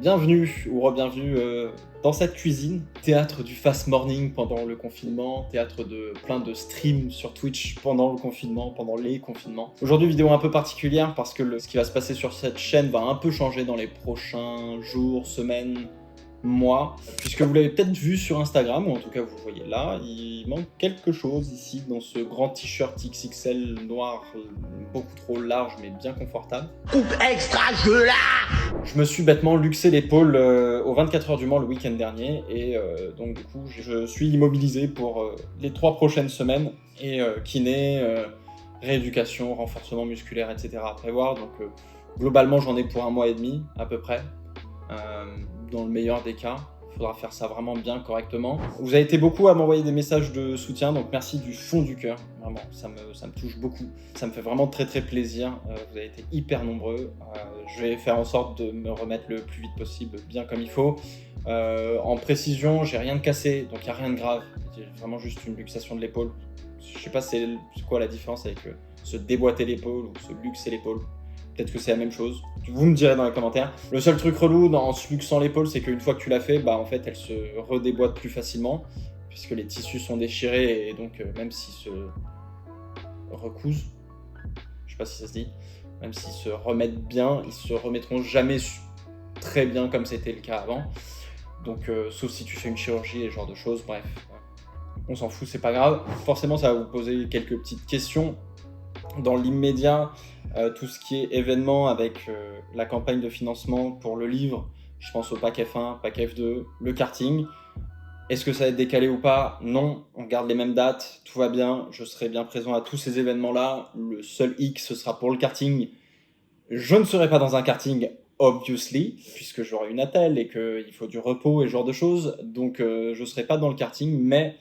Bienvenue ou re-bienvenue dans cette cuisine, théâtre du fast morning pendant le confinement, théâtre de plein de streams sur Twitch pendant le confinement, pendant les confinements. Aujourd'hui, vidéo un peu particulière parce que ce qui va se passer sur cette chaîne va un peu changer dans les prochains jours, semaines, mois, puisque vous l'avez peut-être vu sur Instagram, ou en tout cas vous le voyez là, il manque quelque chose ici dans ce grand t-shirt XXL noir, beaucoup trop large mais bien confortable. Coupe extra, je là. Je me suis bêtement luxé l'épaule aux 24 heures du Mans le week-end dernier, et donc du coup je suis immobilisé pour les 3 prochaines semaines, et kiné, rééducation, renforcement musculaire, etc. à prévoir, donc globalement j'en ai pour 1 mois et demi à peu près. Dans le meilleur des cas, il faudra faire ça vraiment bien, correctement. Vous avez été beaucoup à m'envoyer des messages de soutien, donc merci du fond du cœur, vraiment, ça me touche beaucoup. Ça me fait vraiment très très plaisir, vous avez été hyper nombreux. Je vais faire en sorte de me remettre le plus vite possible, bien comme il faut. En précision, j'ai rien de cassé, donc il n'y a rien de grave. J'ai vraiment juste une luxation de l'épaule. Je sais pas c'est quoi la différence avec se déboîter l'épaule ou se luxer l'épaule. Peut-être que c'est la même chose. Vous me direz dans les commentaires. Le seul truc relou en se luxant l'épaule, c'est qu'une fois que tu l'as fait, en fait, elle se redéboîte plus facilement, puisque les tissus sont déchirés, et donc même s'ils se recousent, je sais pas si ça se dit, même s'ils se remettent bien, ils se remettront jamais très bien comme c'était le cas avant. Donc sauf si tu fais une chirurgie et ce genre de choses, bref. On s'en fout, c'est pas grave. Forcément, ça va vous poser quelques petites questions. Dans l'immédiat, tout ce qui est événement avec la campagne de financement pour le livre, je pense au pack F1, pack F2, le karting. Est-ce que ça va être décalé ou pas? Non, on garde les mêmes dates, tout va bien, je serai bien présent à tous ces événements-là. Le seul hic, ce sera pour le karting. Je ne serai pas dans un karting, obviously, puisque j'aurai une attelle et qu'il faut du repos et ce genre de choses. Donc je ne serai pas dans le karting, mais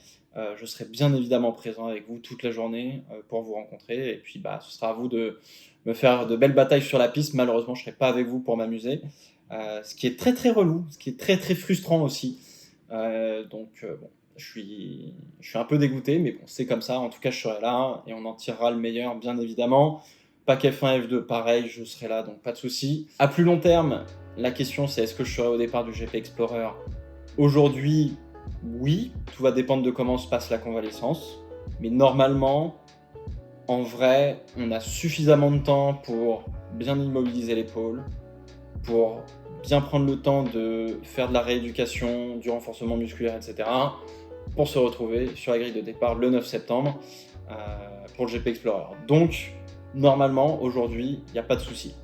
je serai bien évidemment présent avec vous toute la journée pour vous rencontrer. Et puis ce sera à vous de me faire de belles batailles sur la piste. Malheureusement, je ne serai pas avec vous pour m'amuser. Ce qui est très très relou, ce qui est très très frustrant aussi. Donc bon, je suis un peu dégoûté, mais bon, c'est comme ça. En tout cas, je serai là et on en tirera le meilleur, bien évidemment. Pack F1, F2, pareil, je serai là, donc pas de souci. À plus long terme, la question c'est est-ce que je serai au départ du GP Explorer? Aujourd'hui, oui, tout va dépendre de comment se passe la convalescence. Mais normalement, en vrai, on a suffisamment de temps pour bien immobiliser l'épaule, pour bien prendre le temps de faire de la rééducation, du renforcement musculaire, etc. pour se retrouver sur la grille de départ le 9 septembre pour le GP Explorer. Donc, normalement, aujourd'hui, il n'y a pas de souci.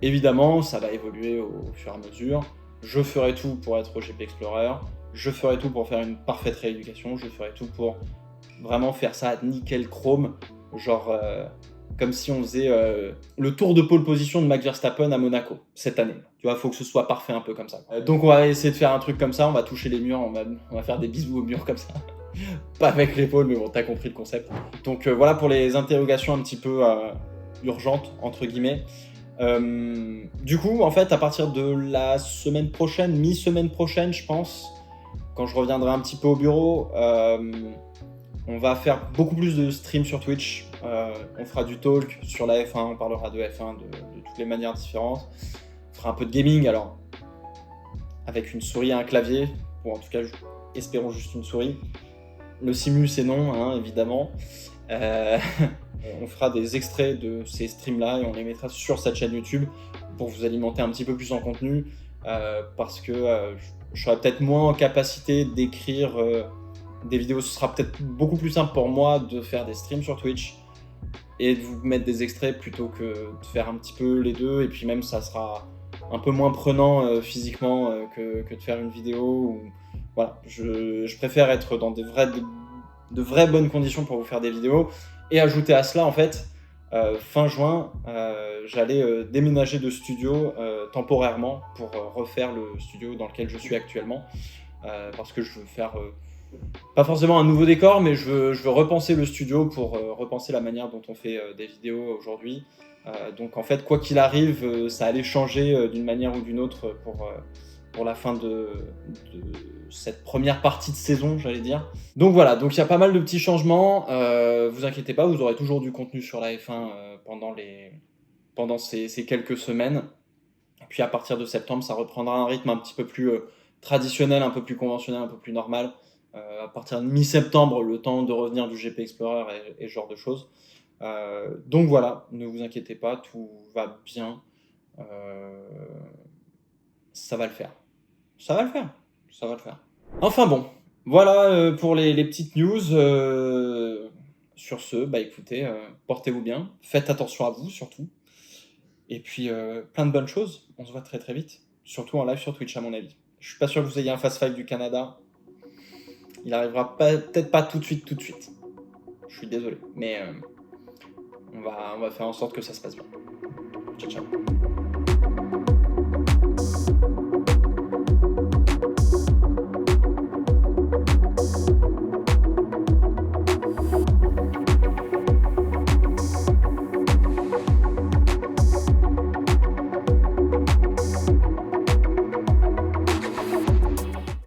Évidemment, ça va évoluer au fur et à mesure. Je ferai tout pour être au GP Explorer. Je ferai tout pour faire une parfaite rééducation. Je ferai tout pour vraiment faire ça nickel chrome. Genre, comme si on faisait le tour de pole position de Max Verstappen à Monaco cette année. Tu vois, il faut que ce soit parfait un peu comme ça. Donc on va essayer de faire un truc comme ça. On va toucher les murs. On va faire des bisous aux murs comme ça. Pas avec l'épaule, mais bon, t'as compris le concept. Donc voilà pour les interrogations un petit peu urgentes, entre guillemets. Du coup, en fait, à partir de la semaine prochaine, mi-semaine prochaine, je pense, quand je reviendrai un petit peu au bureau, on va faire beaucoup plus de streams sur Twitch. On fera du talk sur la F1, on parlera de F1 de toutes les manières différentes. On fera un peu de gaming, alors avec une souris et un clavier, ou en tout cas, espérons juste une souris. Le simu, c'est non, hein, évidemment. On fera des extraits de ces streams-là et on les mettra sur cette chaîne YouTube pour vous alimenter un petit peu plus en contenu, parce que je serai peut-être moins en capacité d'écrire des vidéos. Ce sera peut-être beaucoup plus simple pour moi de faire des streams sur Twitch et de vous mettre des extraits plutôt que de faire un petit peu les deux, et puis même ça sera un peu moins prenant physiquement que de faire une vidéo. Voilà, je préfère être dans de vraies bonnes conditions pour vous faire des vidéos. Et ajouter à cela, en fait, fin juin, j'allais déménager de studio temporairement pour refaire le studio dans lequel je suis actuellement, parce que je veux faire pas forcément un nouveau décor, mais je veux repenser le studio pour repenser la manière dont on fait des vidéos aujourd'hui. Donc en fait, quoi qu'il arrive, ça allait changer d'une manière ou d'une autre pour la fin de cette première partie de saison, j'allais dire. Donc voilà, donc il y a pas mal de petits changements. Vous inquiétez pas, vous aurez toujours du contenu sur la F1 pendant ces quelques semaines. Puis à partir de septembre, ça reprendra un rythme un petit peu plus traditionnel, un peu plus conventionnel, un peu plus normal. À partir de mi-septembre, le temps de revenir du GP Explorer et ce genre de choses. Donc voilà, ne vous inquiétez pas, tout va bien. Ça va le faire. Ça va le faire. Ça va le faire. Enfin bon, voilà pour les petites news. Sur ce, bah écoutez, portez-vous bien, faites attention à vous surtout. Et puis plein de bonnes choses. On se voit très très vite. Surtout en live sur Twitch à mon avis. Je suis pas sûr que vous ayez un Fast Five du Canada. Il arrivera peut-être pas tout de suite. Je suis désolé. Mais on va faire en sorte que ça se passe bien. Ciao ciao.